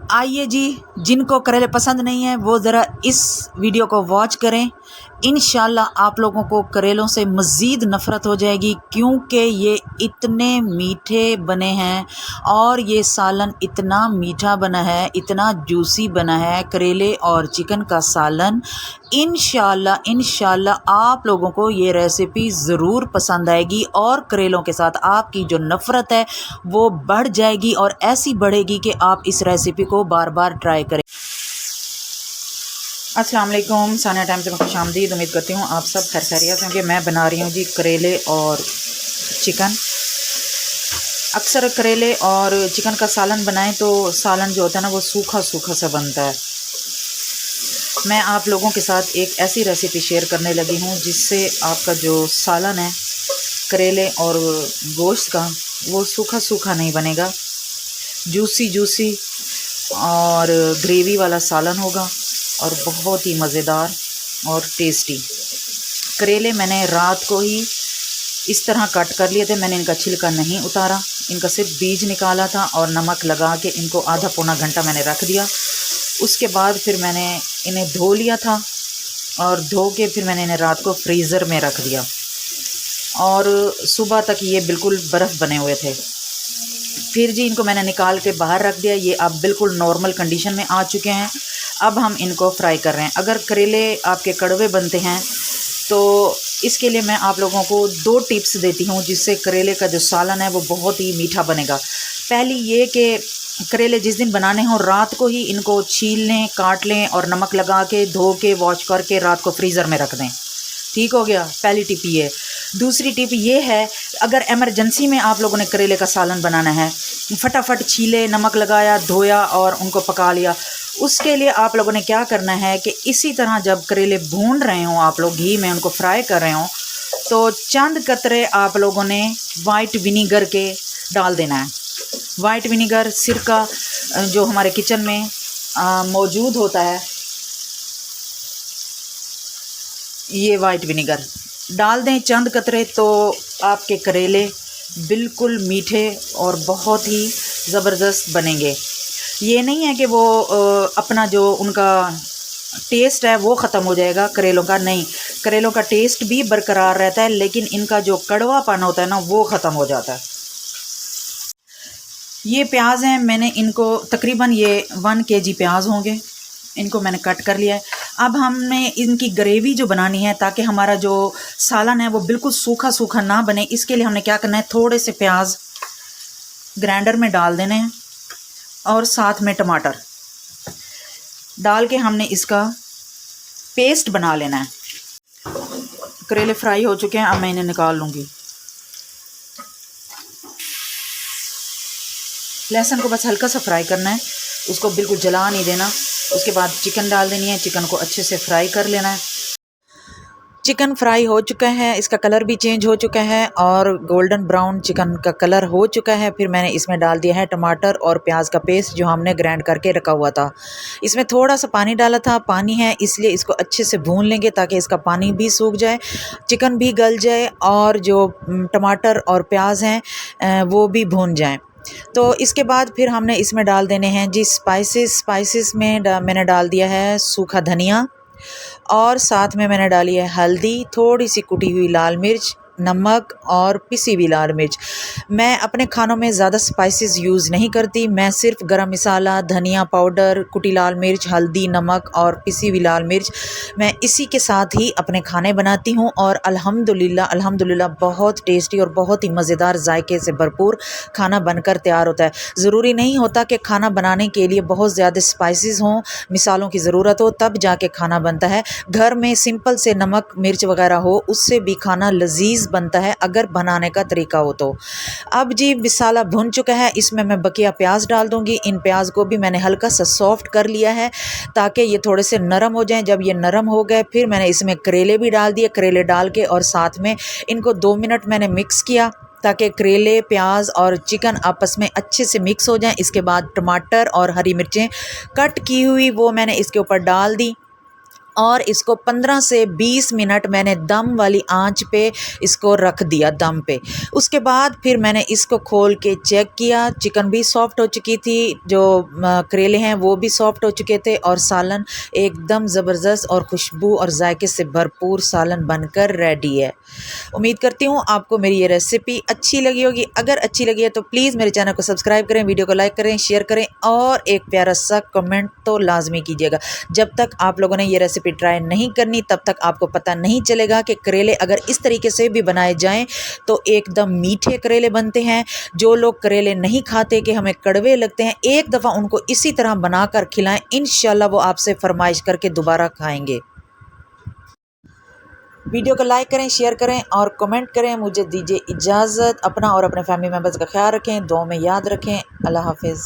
आइए जी, जिनको करेले पसंद नहीं है वो ज़रा इस वीडियो को वॉच करें। इंशाल्लाह आप लोगों को करेलों से मज़ीद नफ़रत हो जाएगी, क्योंकि ये इतने मीठे बने हैं और ये सालन इतना मीठा बना है, इतना जूसी बना है करेले और चिकन का सालन। इंशाल्लाह आप लोगों को ये रेसिपी ज़रूर पसंद आएगी और करेलों के साथ आपकी जो नफ़रत है वो बढ़ जाएगी और ऐसी बढ़ेगी कि आप इस रेसिपी को बार बार ट्राई करें। अस्सलाम वालेकुम, सानिया टाइम से खुशामदीद। उम्मीद करती हूँ आप सब खैर खैरियत से होंगे। मैं बना रही हूँ जी करेले और चिकन। अक्सर करेले और चिकन का सालन बनाएं तो सालन जो होता है ना वो सूखा सूखा सा बनता है। मैं आप लोगों के साथ एक ऐसी रेसिपी शेयर करने लगी हूँ जिससे आपका जो सालन है करेले और गोश्त का वो सूखा सूखा नहीं बनेगा, जूसी जूसी और ग्रेवी वाला सालन होगा और बहुत ही मज़ेदार और टेस्टी। करेले मैंने रात को ही इस तरह कट कर लिए थे। मैंने इनका छिलका नहीं उतारा, इनका सिर्फ बीज निकाला था और नमक लगा के इनको आधा पौना घंटा मैंने रख दिया। उसके बाद फिर मैंने इन्हें धो लिया था और धो के फिर मैंने इन्हें रात को फ्रीज़र में रख दिया और सुबह तक ये बिल्कुल बर्फ़ बने हुए थे। फिर जी इनको मैंने निकाल के बाहर रख दिया। ये अब बिल्कुल नॉर्मल कंडीशन में आ चुके हैं। अब हम इनको फ्राई कर रहे हैं। अगर करेले आपके कड़वे बनते हैं तो इसके लिए मैं आप लोगों को 2 टिप्स देती हूँ जिससे करेले का जो सालन है वो बहुत ही मीठा बनेगा। पहली ये कि करेले जिस दिन बनाने हों रात को ही इनको छील लें, काट लें और नमक लगा के धो के वॉश करके रात को फ्रीज़र में रख दें। ठीक हो गया, पहली टिप ये। दूसरी टिप ये है, अगर एमरजेंसी में आप लोगों ने करेले का सालन बनाना है, फटाफट छीले, नमक लगाया, धोया और उनको पका लिया, उसके लिए आप लोगों ने क्या करना है कि इसी तरह जब करेले भून रहे हों, आप लोग घी में उनको फ्राई कर रहे हों, तो चंद कतरे आप लोगों ने वाइट विनीगर के डाल देना है। वाइट विनीगर, सिरका जो हमारे किचन में मौजूद होता है, ये वाइट विनीगर डाल दें चंद कतरे, तो आपके करेले बिल्कुल मीठे और बहुत ही ज़बरदस्त बनेंगे। ये नहीं है कि वो अपना जो उनका टेस्ट है वो ख़त्म हो जाएगा करेलों का, नहीं, करेलों का टेस्ट भी बरकरार रहता है, लेकिन इनका जो कड़वापन होता है ना वो ख़त्म हो जाता है। ये प्याज हैं, मैंने इनको तकरीबन ये 1 kg प्याज होंगे, इनको मैंने कट कर लिया है। अब हमने इनकी ग्रेवी जो बनानी है ताकि हमारा जो सालन है वो बिल्कुल सूखा सूखा ना बने, इसके लिए हमने क्या करना है, थोड़े से प्याज ग्राइंडर में डाल देने हैं और साथ में टमाटर डाल के हमने इसका पेस्ट बना लेना है। करेले फ्राई हो चुके हैं, अब मैं इन्हें निकाल लूँगी। लहसुन को बस हल्का सा फ्राई करना है, उसको बिल्कुल जला नहीं देना। उसके बाद चिकन डाल देनी है, चिकन को अच्छे से फ्राई कर लेना है। चिकन फ्राई हो चुका है, इसका कलर भी चेंज हो चुका है और गोल्डन ब्राउन चिकन का कलर हो चुका है। फिर मैंने इसमें डाल दिया है टमाटर और प्याज का पेस्ट जो हमने ग्राइंड करके रखा हुआ था। इसमें थोड़ा सा पानी डाला था, पानी है इसलिए इसको अच्छे से भून लेंगे ताकि इसका पानी भी सूख जाए, चिकन भी गल जाए और जो टमाटर और प्याज हैं वो भी भून जाएँ। तो इसके बाद फिर हमने इसमें डाल देने हैं जी स्पाइसेस में मैंने डाल दिया है सूखा धनिया और साथ में मैंने डाली है हल्दी, थोड़ी सी कुटी हुई लाल मिर्च, नमक और पिसी हुई लाल मिर्च। मैं अपने खानों में ज़्यादा स्पाइसेस यूज़ नहीं करती, मैं सिर्फ गरम मसाला, धनिया पाउडर, कुटी लाल मिर्च, हल्दी, नमक और पिसी हुई लाल मिर्च, मैं इसी के साथ ही अपने खाने बनाती हूँ और अल्हम्दुलिल्लाह बहुत टेस्टी और बहुत ही मज़ेदार जायके से भरपूर खाना बनकर तैयार होता है। ज़रूरी नहीं होता कि खाना बनाने के लिए बहुत ज़्यादा स्पाइसेस हों, मिसालों की ज़रूरत हो तब जाके खाना बनता है। घर में सिंपल से नमक मिर्च वगैरह हो उससे भी खाना लजीज बनता है अगर बनाने का तरीका हो तो। अब जी मसाला भुन चुका है, इसमें मैं बकिया प्याज डाल दूंगी। इन प्याज को भी मैंने हल्का सा सॉफ्ट कर लिया है ताकि ये थोड़े से नरम हो जाएं। जब ये नरम हो गए फिर मैंने इसमें करेले भी डाल दिए। करेले डाल के और साथ में इनको 2 मिनट मैंने मिक्स किया ताकि करेले, प्याज और चिकन आपस में अच्छे से मिक्स हो जाएं। इसके बाद टमाटर और हरी मिर्चें कट की हुई वो मैंने इसके ऊपर डाल दी और इसको 15 से 20 मिनट मैंने दम वाली आंच पे इसको रख दिया दम पे। उसके बाद फिर मैंने इसको खोल के चेक किया, चिकन भी सॉफ़्ट हो चुकी थी, जो करेले हैं वो भी सॉफ़्ट हो चुके थे और सालन एकदम ज़बरदस्त और खुशबू और जायके से भरपूर सालन बनकर रेडी है। उम्मीद करती हूँ आपको मेरी ये रेसिपी अच्छी लगी होगी। अगर अच्छी लगी है तो प्लीज़ मेरे चैनल को सब्सक्राइब करें, वीडियो को लाइक करें, शेयर करें और एक प्यारा सा कमेंट तो लाजमी कीजिएगा। जब तक आप लोगों ने ये रेसिपी ट्राई नहीं करनी तब तक आपको पता नहीं चलेगा कि करेले अगर इस तरीके से भी बनाए जाएं तो एकदम मीठे करेले बनते हैं। जो लोग करेले नहीं खाते कि हमें कड़वे लगते हैं, एक दफ़ा उनको इसी तरह बनाकर खिलाएं, इंशाल्लाह वो आपसे फरमाइश करके दोबारा खाएंगे। वीडियो को लाइक करें, शेयर करें और कमेंट करें। मुझे दीजिए इजाज़त। अपना और अपने फैमिली मेम्बर्स का ख्याल रखें, दुआ में याद रखें। अल्लाह हाफिज़।